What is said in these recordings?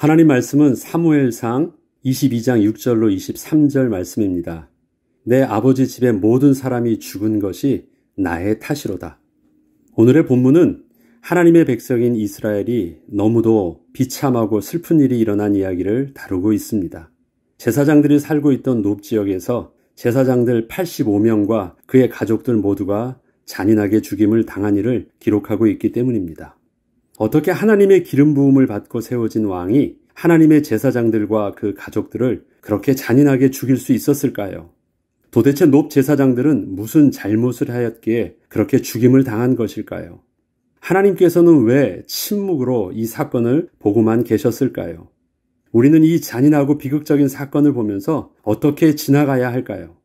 하나님 말씀은 사무엘상 22장 6절로 23절 말씀입니다. 내 아버지 집의 모든 사람이 죽은 것이 나의 탓이로다. 오늘의 본문은 하나님의 백성인 이스라엘이 너무도 비참하고 슬픈 일이 일어난 이야기를 다루고 있습니다. 제사장들이 살고 있던 놉 지역에서 제사장들 85명과 그의 가족들 모두가 잔인하게 죽임을 당한 일을 기록하고 있기 때문입니다. 어떻게 하나님의 기름 부음을 받고 세워진 왕이 하나님의 제사장들과 그 가족들을 그렇게 잔인하게 죽일 수 있었을까요? 도대체 놉 제사장들은 무슨 잘못을 하였기에 그렇게 죽임을 당한 것일까요? 하나님께서는 왜 침묵으로 이 사건을 보고만 계셨을까요? 우리는 이 잔인하고 비극적인 사건을 보면서 어떻게 지나가야 할까요?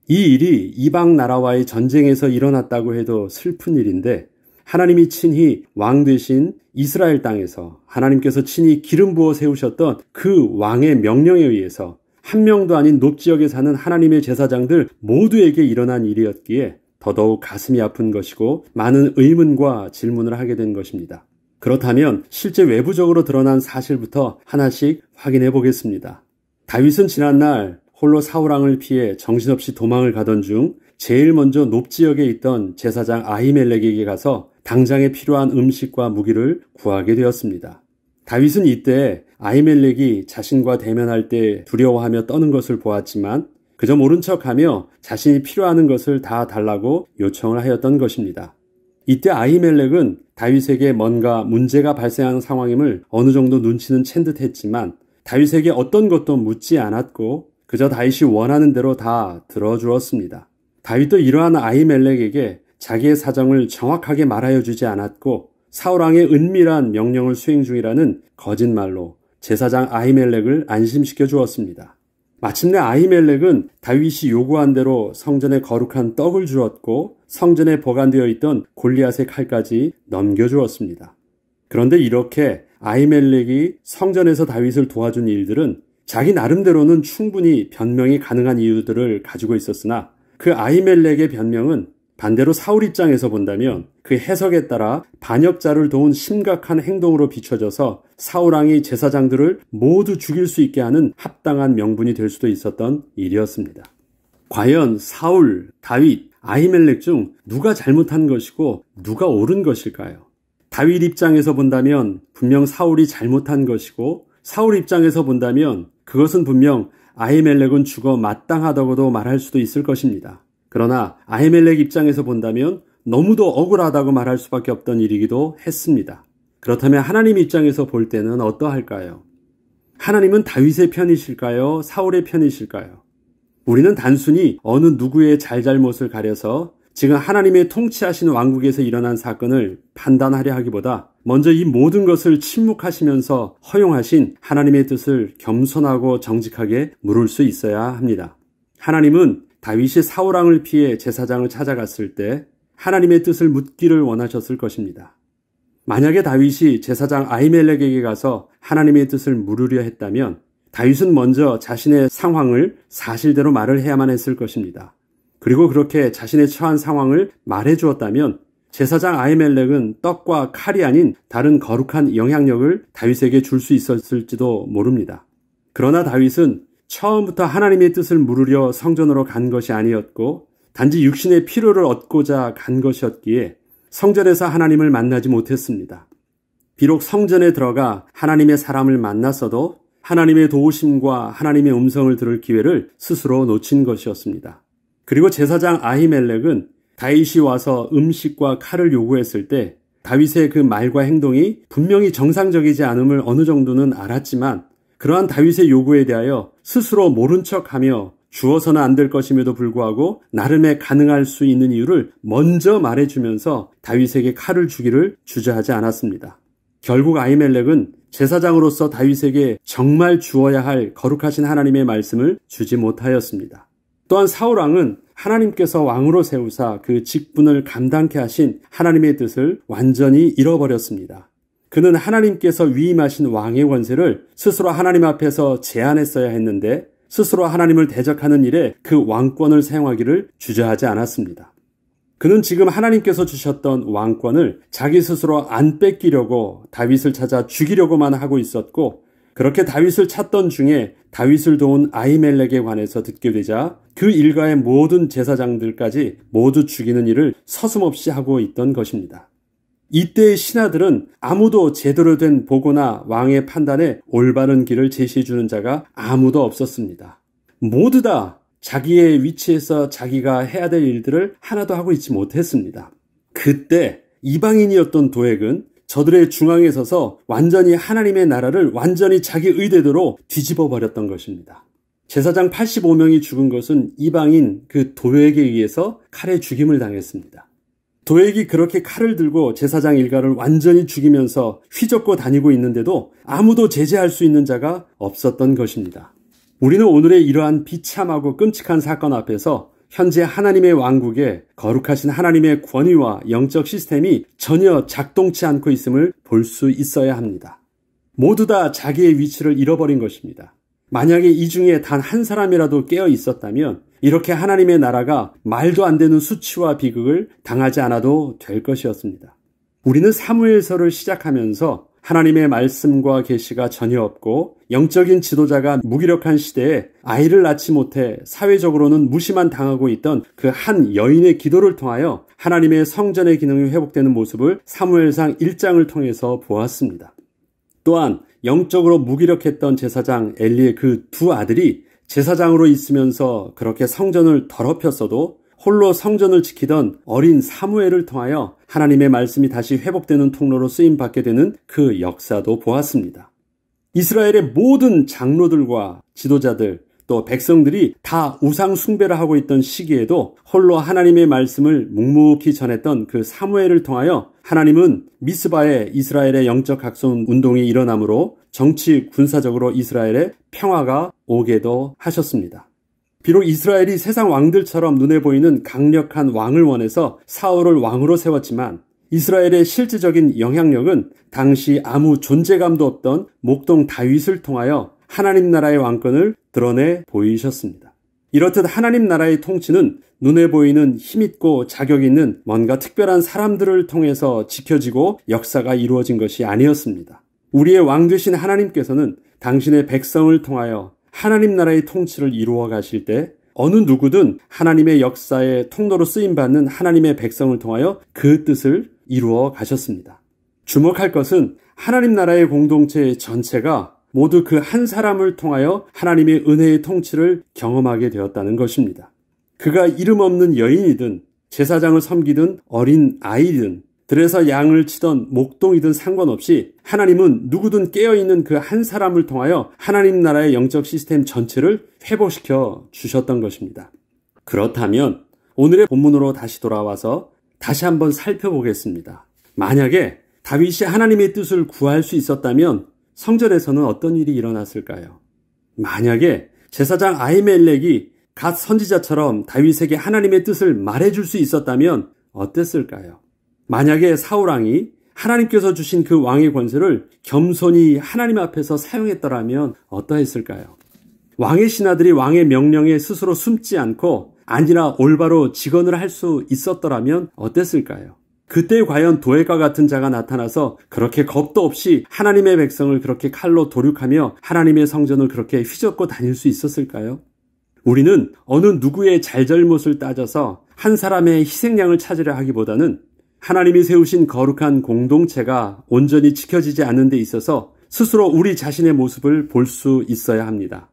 이 일이 이방 나라와의 전쟁에서 일어났다고 해도 슬픈 일인데 하나님이 친히 왕 되신 이스라엘 땅에서 하나님께서 친히 기름 부어 세우셨던 그 왕의 명령에 의해서 한 명도 아닌 놉 지역에 사는 하나님의 제사장들 모두에게 일어난 일이었기에 더더욱 가슴이 아픈 것이고 많은 의문과 질문을 하게 된 것입니다. 그렇다면 실제 외부적으로 드러난 사실부터 하나씩 확인해 보겠습니다. 다윗은 지난날 홀로 사울왕을 피해 정신없이 도망을 가던 중 제일 먼저 놉 지역에 있던 제사장 아히멜렉에게 가서 당장에 필요한 음식과 무기를 구하게 되었습니다. 다윗은 이때 아히멜렉이 자신과 대면할 때 두려워하며 떠는 것을 보았지만 그저 모른 척하며 자신이 필요하는 것을 다 달라고 요청을 하였던 것입니다. 이때 아히멜렉은 다윗에게 뭔가 문제가 발생한 상황임을 어느 정도 눈치는 챈 듯 했지만 다윗에게 어떤 것도 묻지 않았고 그저 다윗이 원하는 대로 다 들어주었습니다. 다윗도 이러한 아히멜렉에게 자기의 사정을 정확하게 말하여 주지 않았고 사울왕의 은밀한 명령을 수행 중이라는 거짓말로 제사장 아히멜렉을 안심시켜 주었습니다. 마침내 아히멜렉은 다윗이 요구한 대로 성전에 거룩한 떡을 주었고 성전에 보관되어 있던 골리앗의 칼까지 넘겨주었습니다. 그런데 이렇게 아히멜렉이 성전에서 다윗을 도와준 일들은 자기 나름대로는 충분히 변명이 가능한 이유들을 가지고 있었으나 그 아히멜렉의 변명은 반대로 사울 입장에서 본다면 그 해석에 따라 반역자를 도운 심각한 행동으로 비춰져서 사울왕이 제사장들을 모두 죽일 수 있게 하는 합당한 명분이 될 수도 있었던 일이었습니다. 과연 사울, 다윗, 아히멜렉 중 누가 잘못한 것이고 누가 옳은 것일까요? 다윗 입장에서 본다면 분명 사울이 잘못한 것이고 사울 입장에서 본다면 그것은 분명 아히멜렉은 죽어 마땅하다고도 말할 수도 있을 것입니다. 그러나 아히멜렉 입장에서 본다면 너무도 억울하다고 말할 수밖에 없던 일이기도 했습니다. 그렇다면 하나님 입장에서 볼 때는 어떠할까요? 하나님은 다윗의 편이실까요? 사울의 편이실까요? 우리는 단순히 어느 누구의 잘잘못을 가려서 지금 하나님의 통치하신 왕국에서 일어난 사건을 판단하려 하기보다 먼저 이 모든 것을 침묵하시면서 허용하신 하나님의 뜻을 겸손하고 정직하게 물을 수 있어야 합니다. 하나님은 다윗이 사울왕을 피해 제사장을 찾아갔을 때 하나님의 뜻을 묻기를 원하셨을 것입니다. 만약에 다윗이 제사장 아히멜렉에게 가서 하나님의 뜻을 물으려 했다면 다윗은 먼저 자신의 상황을 사실대로 말을 해야만 했을 것입니다. 그리고 그렇게 자신의 처한 상황을 말해 주었다면 제사장 아히멜렉은 떡과 칼이 아닌 다른 거룩한 영향력을 다윗에게 줄 수 있었을지도 모릅니다. 그러나 다윗은 처음부터 하나님의 뜻을 물으려 성전으로 간 것이 아니었고 단지 육신의 필요를 얻고자 간 것이었기에 성전에서 하나님을 만나지 못했습니다. 비록 성전에 들어가 하나님의 사람을 만났어도 하나님의 도우심과 하나님의 음성을 들을 기회를 스스로 놓친 것이었습니다. 그리고 제사장 아히멜렉은 다윗이 와서 음식과 칼을 요구했을 때 다윗의 그 말과 행동이 분명히 정상적이지 않음을 어느 정도는 알았지만 그러한 다윗의 요구에 대하여 스스로 모른 척하며 주어서는 안 될 것임에도 불구하고 나름의 가능할 수 있는 이유를 먼저 말해주면서 다윗에게 칼을 주기를 주저하지 않았습니다. 결국 아히멜렉은 제사장으로서 다윗에게 정말 주어야 할 거룩하신 하나님의 말씀을 주지 못하였습니다. 또한 사울왕은 하나님께서 왕으로 세우사 그 직분을 감당케 하신 하나님의 뜻을 완전히 잃어버렸습니다. 그는 하나님께서 위임하신 왕의 권세를 스스로 하나님 앞에서 제한했어야 했는데 스스로 하나님을 대적하는 일에 그 왕권을 사용하기를 주저하지 않았습니다. 그는 지금 하나님께서 주셨던 왕권을 자기 스스로 안 뺏기려고 다윗을 찾아 죽이려고만 하고 있었고 그렇게 다윗을 찾던 중에 다윗을 도운 아히멜렉에 관해서 듣게 되자 그 일가의 모든 제사장들까지 모두 죽이는 일을 서슴없이 하고 있던 것입니다. 이때의 신하들은 아무도 제대로 된 보고나 왕의 판단에 올바른 길을 제시해주는 자가 아무도 없었습니다. 모두 다 자기의 위치에서 자기가 해야 될 일들을 하나도 하고 있지 못했습니다. 그때 이방인이었던 도액은 저들의 중앙에 서서 완전히 하나님의 나라를 완전히 자기 의대대로 뒤집어 버렸던 것입니다. 제사장 85명이 죽은 것은 이방인 그 도액에 의해서 칼에 죽임을 당했습니다. 도액이 그렇게 칼을 들고 제사장 일가를 완전히 죽이면서 휘젓고 다니고 있는데도 아무도 제재할 수 있는 자가 없었던 것입니다. 우리는 오늘의 이러한 비참하고 끔찍한 사건 앞에서 현재 하나님의 왕국에 거룩하신 하나님의 권위와 영적 시스템이 전혀 작동치 않고 있음을 볼 수 있어야 합니다. 모두 다 자기의 위치를 잃어버린 것입니다. 만약에 이 중에 단 한 사람이라도 깨어 있었다면 이렇게 하나님의 나라가 말도 안 되는 수치와 비극을 당하지 않아도 될 것이었습니다. 우리는 사무엘서를 시작하면서 하나님의 말씀과 계시가 전혀 없고 영적인 지도자가 무기력한 시대에 아이를 낳지 못해 사회적으로는 무시만 당하고 있던 그 한 여인의 기도를 통하여 하나님의 성전의 기능이 회복되는 모습을 사무엘상 1장을 통해서 보았습니다. 또한 영적으로 무기력했던 제사장 엘리의 그 두 아들이 제사장으로 있으면서 그렇게 성전을 더럽혔어도 홀로 성전을 지키던 어린 사무엘을 통하여 하나님의 말씀이 다시 회복되는 통로로 쓰임받게 되는 그 역사도 보았습니다. 이스라엘의 모든 장로들과 지도자들 또 백성들이 다 우상 숭배를 하고 있던 시기에도 홀로 하나님의 말씀을 묵묵히 전했던 그 사무엘을 통하여 하나님은 미스바에 이스라엘의 영적 각성 운동이 일어나므로 정치 군사적으로 이스라엘에 평화가 오게도 하셨습니다. 비록 이스라엘이 세상 왕들처럼 눈에 보이는 강력한 왕을 원해서 사울을 왕으로 세웠지만 이스라엘의 실질적인 영향력은 당시 아무 존재감도 없던 목동 다윗을 통하여 하나님 나라의 왕권을 드러내 보이셨습니다. 이렇듯 하나님 나라의 통치는 눈에 보이는 힘있고 자격 있는 뭔가 특별한 사람들을 통해서 지켜지고 역사가 이루어진 것이 아니었습니다. 우리의 왕 되신 하나님께서는 당신의 백성을 통하여 하나님 나라의 통치를 이루어 가실 때 어느 누구든 하나님의 역사의 통로로 쓰임받는 하나님의 백성을 통하여 그 뜻을 이루어 가셨습니다. 주목할 것은 하나님 나라의 공동체 전체가 모두 그 한 사람을 통하여 하나님의 은혜의 통치를 경험하게 되었다는 것입니다. 그가 이름 없는 여인이든 제사장을 섬기든 어린 아이든 들에서 양을 치던 목동이든 상관없이 하나님은 누구든 깨어있는 그 한 사람을 통하여 하나님 나라의 영적 시스템 전체를 회복시켜 주셨던 것입니다. 그렇다면 오늘의 본문으로 다시 돌아와서 다시 한번 살펴보겠습니다. 만약에 다윗이 하나님의 뜻을 구할 수 있었다면 성전에서는 어떤 일이 일어났을까요? 만약에 제사장 아히멜렉이 갓 선지자처럼 다윗에게 하나님의 뜻을 말해줄 수 있었다면 어땠을까요? 만약에 사울왕이 하나님께서 주신 그 왕의 권세를 겸손히 하나님 앞에서 사용했더라면 어떠했을까요? 왕의 신하들이 왕의 명령에 스스로 숨지 않고 아니라 올바로 직언을 할 수 있었더라면 어땠을까요? 그때 과연 도액과 같은 자가 나타나서 그렇게 겁도 없이 하나님의 백성을 그렇게 칼로 도륙하며 하나님의 성전을 그렇게 휘젓고 다닐 수 있었을까요? 우리는 어느 누구의 잘잘못을 따져서 한 사람의 희생양을 찾으려 하기보다는 하나님이 세우신 거룩한 공동체가 온전히 지켜지지 않는 데 있어서 스스로 우리 자신의 모습을 볼 수 있어야 합니다.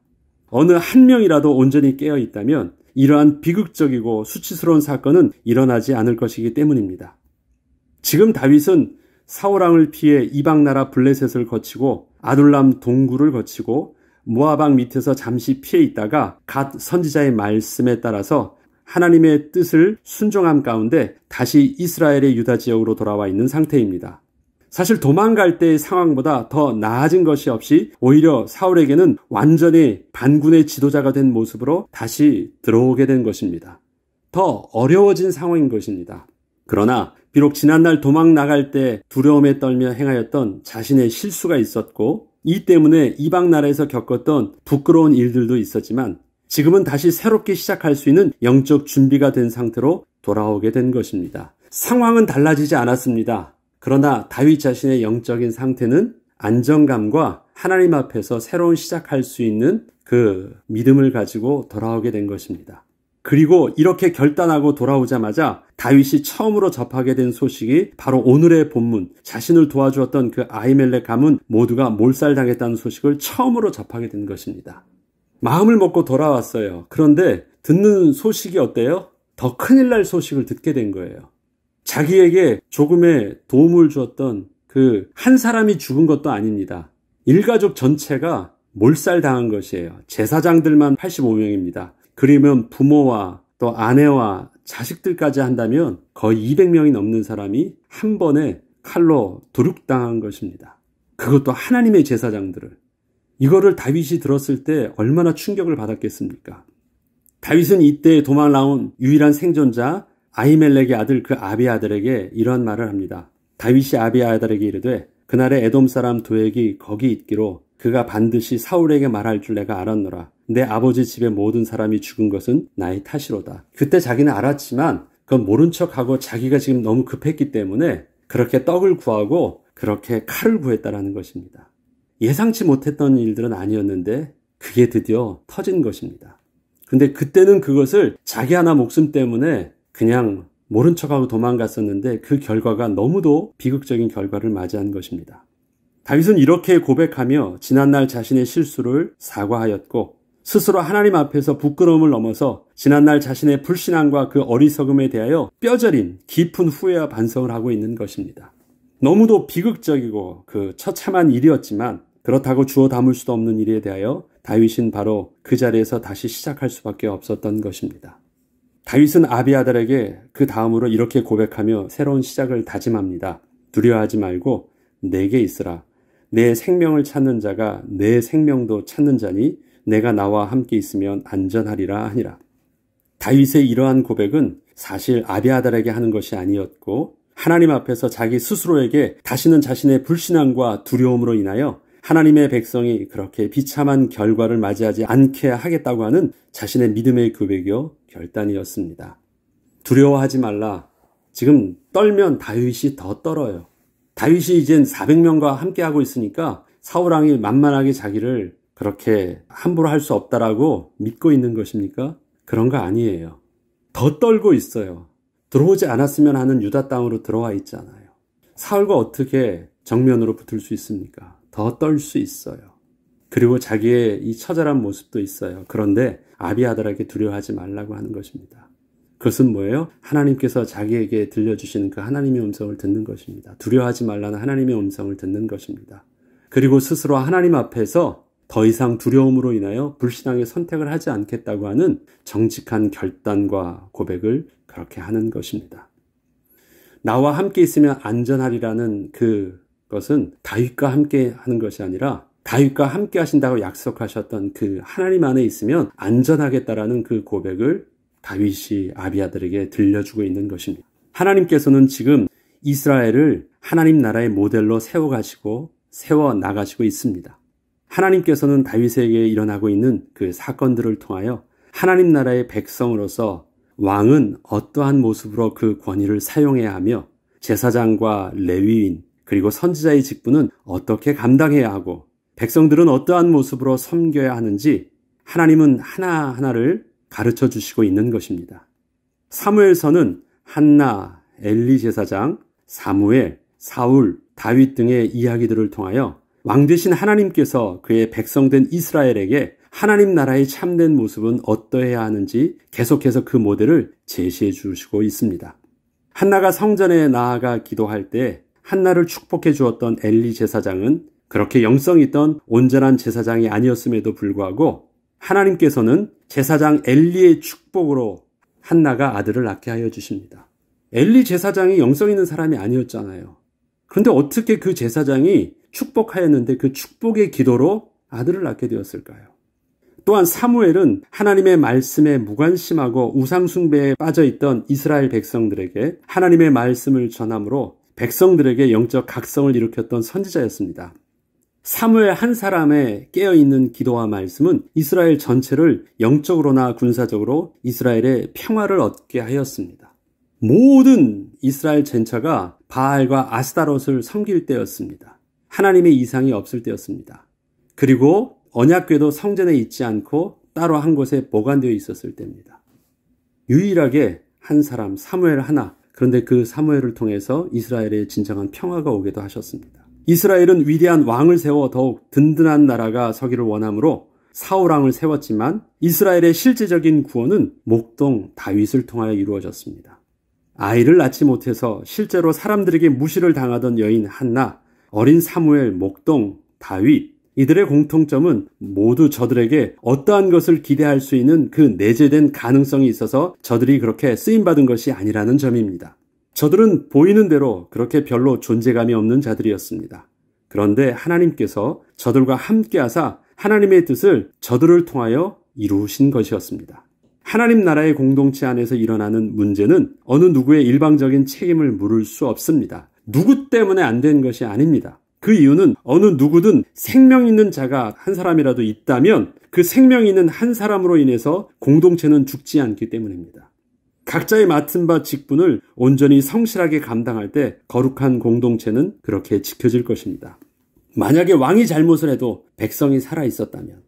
어느 한 명이라도 온전히 깨어 있다면 이러한 비극적이고 수치스러운 사건은 일어나지 않을 것이기 때문입니다. 지금 다윗은 사울왕을 피해 이방나라 블레셋을 거치고 아둘람 동굴을 거치고 모아방 밑에서 잠시 피해 있다가 갓 선지자의 말씀에 따라서 하나님의 뜻을 순종함 가운데 다시 이스라엘의 유다 지역으로 돌아와 있는 상태입니다. 사실 도망갈 때의 상황보다 더 나아진 것이 없이 오히려 사울에게는 완전히 반군의 지도자가 된 모습으로 다시 들어오게 된 것입니다. 더 어려워진 상황인 것입니다. 그러나 비록 지난날 도망 나갈 때 두려움에 떨며 행하였던 자신의 실수가 있었고 이 때문에 이방 나라에서 겪었던 부끄러운 일들도 있었지만 지금은 다시 새롭게 시작할 수 있는 영적 준비가 된 상태로 돌아오게 된 것입니다. 상황은 달라지지 않았습니다. 그러나 다윗 자신의 영적인 상태는 안정감과 하나님 앞에서 새로운 시작할 수 있는 그 믿음을 가지고 돌아오게 된 것입니다. 그리고 이렇게 결단하고 돌아오자마자 다윗이 처음으로 접하게 된 소식이 바로 오늘의 본문, 자신을 도와주었던 그 아히멜렉 가문 모두가 몰살당했다는 소식을 처음으로 접하게 된 것입니다. 마음을 먹고 돌아왔어요. 그런데 듣는 소식이 어때요? 더 큰일 날 소식을 듣게 된 거예요. 자기에게 조금의 도움을 주었던 그 한 사람이 죽은 것도 아닙니다. 일가족 전체가 몰살당한 것이에요. 제사장들만 85명입니다. 그러면 부모와 또 아내와 자식들까지 한다면 거의 200명이 넘는 사람이 한 번에 칼로 도륙당한 것입니다. 그것도 하나님의 제사장들을. 이거를 다윗이 들었을 때 얼마나 충격을 받았겠습니까? 다윗은 이때 도망 나온 유일한 생존자 아히멜렉의 아들 그 아비아들에게 이런 말을 합니다. 다윗이 아비아들에게 이르되 그날에 에돔 사람 도액이 거기 있기로 그가 반드시 사울에게 말할 줄 내가 알았노라. 내 아버지 집의 모든 사람이 죽은 것은 나의 탓이로다. 그때 자기는 알았지만 그건 모른 척하고 자기가 지금 너무 급했기 때문에 그렇게 떡을 구하고 그렇게 칼을 구했다라는 것입니다. 예상치 못했던 일들은 아니었는데 그게 드디어 터진 것입니다. 근데 그때는 그것을 자기 하나 목숨 때문에 그냥 모른 척하고 도망갔었는데 그 결과가 너무도 비극적인 결과를 맞이한 것입니다. 다윗은 이렇게 고백하며 지난날 자신의 실수를 사과하였고 스스로 하나님 앞에서 부끄러움을 넘어서 지난날 자신의 불신앙과 그 어리석음에 대하여 뼈저린 깊은 후회와 반성을 하고 있는 것입니다. 너무도 비극적이고 그 처참한 일이었지만 그렇다고 주워 담을 수도 없는 일에 대하여 다윗은 바로 그 자리에서 다시 시작할 수밖에 없었던 것입니다. 다윗은 아비아들에게 그 다음으로 이렇게 고백하며 새로운 시작을 다짐합니다. 두려워하지 말고 내게 있으라. 내 생명을 찾는 자가 내 생명도 찾는 자니 내가 나와 함께 있으면 안전하리라 하니라. 다윗의 이러한 고백은 사실 아비아들에게 하는 것이 아니었고 하나님 앞에서 자기 스스로에게 다시는 자신의 불신앙과 두려움으로 인하여 하나님의 백성이 그렇게 비참한 결과를 맞이하지 않게 하겠다고 하는 자신의 믿음의 고백이요 결단이었습니다. 두려워하지 말라. 지금 떨면 다윗이 더 떨어요. 다윗이 이젠 400명과 함께하고 있으니까 사울왕이 만만하게 자기를 그렇게 함부로 할 수 없다라고 믿고 있는 것입니까? 그런 거 아니에요. 더 떨고 있어요. 들어오지 않았으면 하는 유다 땅으로 들어와 있잖아요. 사울과 어떻게 정면으로 붙을 수 있습니까? 더 떨 수 있어요. 그리고 자기의 이 처절한 모습도 있어요. 그런데 아비아들에게 두려워하지 말라고 하는 것입니다. 그것은 뭐예요? 하나님께서 자기에게 들려주시는 그 하나님의 음성을 듣는 것입니다. 두려워하지 말라는 하나님의 음성을 듣는 것입니다. 그리고 스스로 하나님 앞에서 더 이상 두려움으로 인하여 불신앙의 선택을 하지 않겠다고 하는 정직한 결단과 고백을 그렇게 하는 것입니다. 나와 함께 있으면 안전하리라는 그것은 다윗과 함께 하는 것이 아니라 다윗과 함께 하신다고 약속하셨던 그 하나님 안에 있으면 안전하겠다라는 그 고백을 다윗이 아비아들에게 들려주고 있는 것입니다. 하나님께서는 지금 이스라엘을 하나님 나라의 모델로 세워 나가시고 있습니다. 하나님께서는 다윗에게 일어나고 있는 그 사건들을 통하여 하나님 나라의 백성으로서 왕은 어떠한 모습으로 그 권위를 사용해야 하며 제사장과 레위인 그리고 선지자의 직분은 어떻게 감당해야 하고 백성들은 어떠한 모습으로 섬겨야 하는지 하나님은 하나하나를 가르쳐 주시고 있는 것입니다. 사무엘서는 한나, 엘리 제사장, 사무엘, 사울, 다윗 등의 이야기들을 통하여 왕 되신 하나님께서 그의 백성된 이스라엘에게 하나님 나라의 참된 모습은 어떠해야 하는지 계속해서 그 모델을 제시해 주시고 있습니다. 한나가 성전에 나아가 기도할 때 한나를 축복해 주었던 엘리 제사장은 그렇게 영성이 있던 온전한 제사장이 아니었음에도 불구하고 하나님께서는 제사장 엘리의 축복으로 한나가 아들을 낳게 하여 주십니다. 엘리 제사장이 영성 있는 사람이 아니었잖아요. 그런데 어떻게 그 제사장이 축복하였는데 그 축복의 기도로 아들을 낳게 되었을까요? 또한 사무엘은 하나님의 말씀에 무관심하고 우상 숭배에 빠져있던 이스라엘 백성들에게 하나님의 말씀을 전함으로 백성들에게 영적 각성을 일으켰던 선지자였습니다. 사무엘 한 사람의 깨어있는 기도와 말씀은 이스라엘 전체를 영적으로나 군사적으로 이스라엘의 평화를 얻게 하였습니다. 모든 이스라엘 전체가 바알과 아스타롯을 섬길 때였습니다. 하나님의 이상이 없을 때였습니다. 그리고 언약궤도 성전에 있지 않고 따로 한 곳에 보관되어 있었을 때입니다. 유일하게 한 사람 사무엘 하나, 그런데 그 사무엘을 통해서 이스라엘에 진정한 평화가 오기도 하셨습니다. 이스라엘은 위대한 왕을 세워 더욱 든든한 나라가 서기를 원하므로 사울 왕을 세웠지만 이스라엘의 실제적인 구원은 목동 다윗을 통하여 이루어졌습니다. 아이를 낳지 못해서 실제로 사람들에게 무시를 당하던 여인 한나, 어린 사무엘, 목동, 다윗, 이들의 공통점은 모두 저들에게 어떠한 것을 기대할 수 있는 그 내재된 가능성이 있어서 저들이 그렇게 쓰임받은 것이 아니라는 점입니다. 저들은 보이는 대로 그렇게 별로 존재감이 없는 자들이었습니다. 그런데 하나님께서 저들과 함께하사 하나님의 뜻을 저들을 통하여 이루신 것이었습니다. 하나님 나라의 공동체 안에서 일어나는 문제는 어느 누구의 일방적인 책임을 물을 수 없습니다. 누구 때문에 안 된 것이 아닙니다. 그 이유는 어느 누구든 생명 있는 자가 한 사람이라도 있다면 그 생명 있는 한 사람으로 인해서 공동체는 죽지 않기 때문입니다. 각자의 맡은 바 직분을 온전히 성실하게 감당할 때 거룩한 공동체는 그렇게 지켜질 것입니다. 만약에 왕이 잘못을 해도 백성이 살아 있었다면,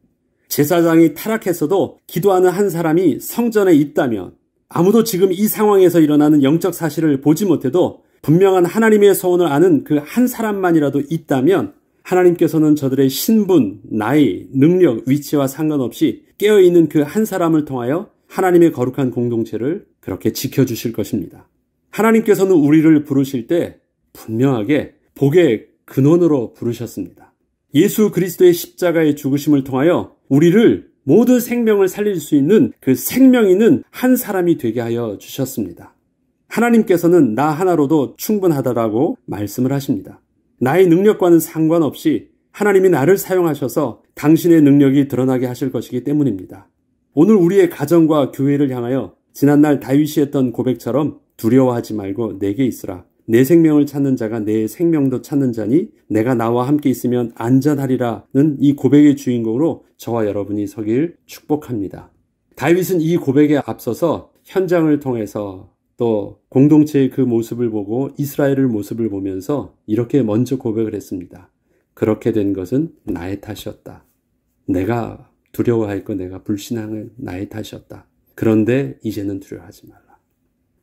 제사장이 타락했어도 기도하는 한 사람이 성전에 있다면, 아무도 지금 이 상황에서 일어나는 영적 사실을 보지 못해도 분명한 하나님의 소원을 아는 그 한 사람만이라도 있다면 하나님께서는 저들의 신분, 나이, 능력, 위치와 상관없이 깨어있는 그 한 사람을 통하여 하나님의 거룩한 공동체를 그렇게 지켜주실 것입니다. 하나님께서는 우리를 부르실 때 분명하게 복의 근원으로 부르셨습니다. 예수 그리스도의 십자가의 죽으심을 통하여 우리를 모든 생명을 살릴 수 있는 그 생명 있는 한 사람이 되게 하여 주셨습니다. 하나님께서는 나 하나로도 충분하다라고 말씀을 하십니다. 나의 능력과는 상관없이 하나님이 나를 사용하셔서 당신의 능력이 드러나게 하실 것이기 때문입니다. 오늘 우리의 가정과 교회를 향하여 지난날 다윗이 했던 고백처럼 두려워하지 말고 내게 있으라. 내 생명을 찾는 자가 내 생명도 찾는 자니 내가 나와 함께 있으면 안전하리라는 이 고백의 주인공으로 저와 여러분이 서길 축복합니다. 다윗은 이 고백에 앞서서 현장을 통해서 또 공동체의 그 모습을 보고 이스라엘의 모습을 보면서 이렇게 먼저 고백을 했습니다. 그렇게 된 것은 나의 탓이었다. 내가 두려워했고 내가 불신앙은 나의 탓이었다. 그런데 이제는 두려워하지 말라.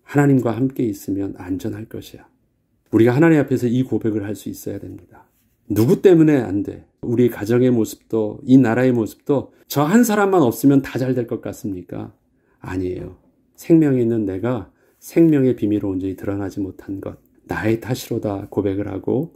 하나님과 함께 있으면 안전할 것이야. 우리가 하나님 앞에서 이 고백을 할 수 있어야 됩니다. 누구 때문에 안 돼. 우리 가정의 모습도 이 나라의 모습도 저 한 사람만 없으면 다 잘 될 것 같습니까? 아니에요. 생명이 있는 내가 생명의 비밀을 온전히 드러나지 못한 것, 나의 탓이로다 고백을 하고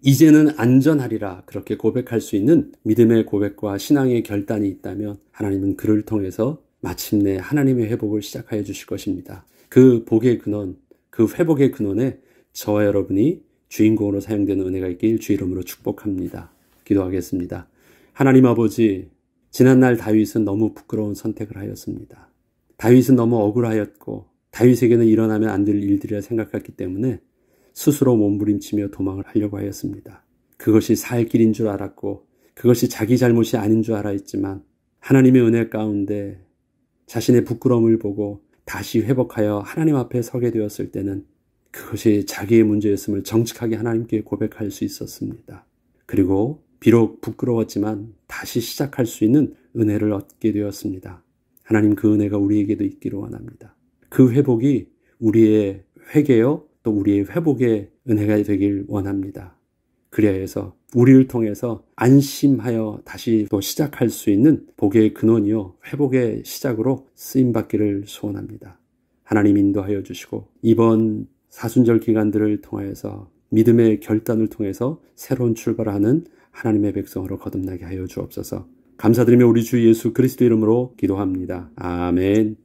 이제는 안전하리라 그렇게 고백할 수 있는 믿음의 고백과 신앙의 결단이 있다면 하나님은 그를 통해서 마침내 하나님의 회복을 시작하여 주실 것입니다. 그 복의 근원, 그 회복의 근원에 저와 여러분이 주인공으로 사용되는 은혜가 있길 주 이름으로 축복합니다. 기도하겠습니다. 하나님 아버지, 지난날 다윗은 너무 부끄러운 선택을 하였습니다. 다윗은 너무 억울하였고 다윗에게는 일어나면 안 될 일들이라 생각했기 때문에 스스로 몸부림치며 도망을 하려고 하였습니다. 그것이 살 길인 줄 알았고 그것이 자기 잘못이 아닌 줄 알았지만 하나님의 은혜 가운데 자신의 부끄러움을 보고 다시 회복하여 하나님 앞에 서게 되었을 때는 그것이 자기의 문제였음을 정직하게 하나님께 고백할 수 있었습니다. 그리고 비록 부끄러웠지만 다시 시작할 수 있는 은혜를 얻게 되었습니다. 하나님 그 은혜가 우리에게도 있기를 원합니다. 그 회복이 우리의 회개요 또 우리의 회복의 은혜가 되길 원합니다. 그리하여서 우리를 통해서 안심하여 다시 또 시작할 수 있는 복의 근원이요 회복의 시작으로 쓰임받기를 소원합니다. 하나님 인도하여 주시고 이번 사순절 기간들을 통하여서 믿음의 결단을 통해서 새로운 출발을 하는 하나님의 백성으로 거듭나게 하여 주옵소서. 감사드리며 우리 주 예수 그리스도 이름으로 기도합니다. 아멘.